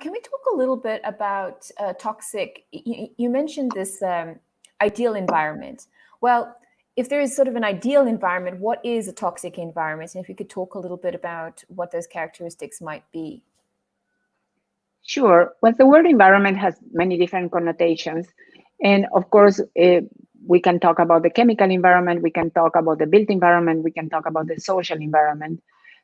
Can we talk a little bit about toxic? You mentioned this ideal environment. Well, if there is sort of an ideal environment, what is a toxic environment? And if you could talk a little bit about what those characteristics might be. Sure. Well, the word environment has many different connotations. And of course, we can talk about the chemical environment, we can talk about the built environment, we can talk about the social environment.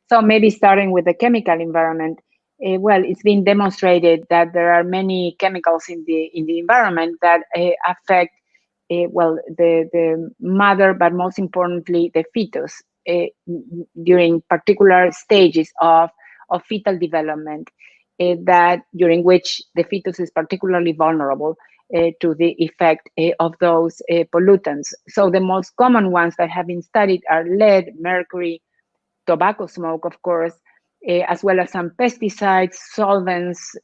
So maybe starting with the chemical environment, well, it's been demonstrated that there are many chemicals in the environment that affect, well, the mother, but most importantly, the fetus during particular stages of fetal development. That during which the fetus is particularly vulnerable to the effect of those pollutants. So the most common ones that have been studied are lead, mercury, tobacco smoke, of course, as well as some pesticides, solvents,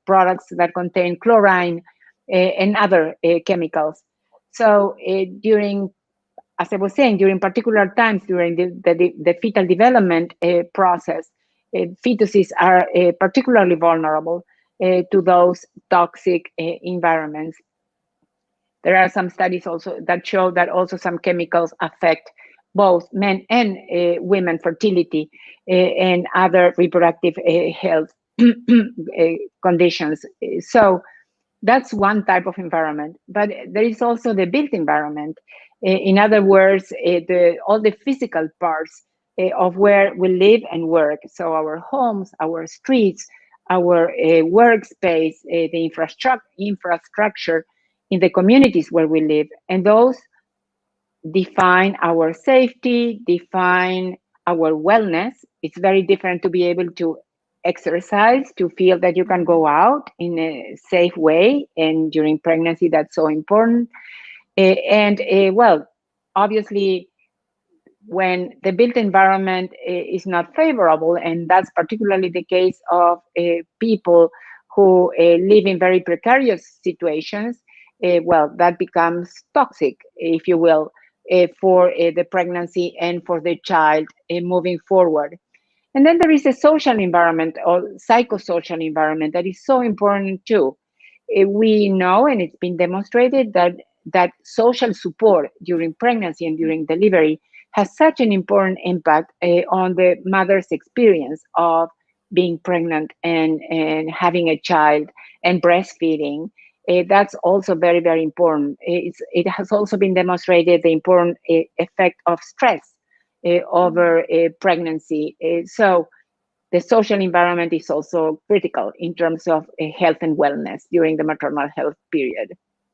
products that contain chlorine, and other chemicals. So during, as I was saying, during particular times during the fetal development process, fetuses are particularly vulnerable to those toxic environments. There are some studies also that show that also some chemicals affect both men and women fertility and other reproductive health conditions. So that's one type of environment, but there is also the built environment. In other words, all the physical parts of where we live and work. So our homes, our streets, our workspace, the infrastructure in the communities where we live. And those define our safety, define our wellness. It's very different to be able to exercise, to feel that you can go out in a safe way. And during pregnancy, that's so important. Well, obviously, when the built environment is not favorable, and that's particularly the case of people who live in very precarious situations, well, that becomes toxic, if you will, for the pregnancy and for the child moving forward. And then there is a social environment or psychosocial environment that is so important too. We know, and it's been demonstrated, that social support during pregnancy and during delivery has such an important impact on the mother's experience of being pregnant and having a child and breastfeeding. That's also very, very important. It has also been demonstrated the important effect of stress over pregnancy. So the social environment is also critical in terms of health and wellness during the maternal health period.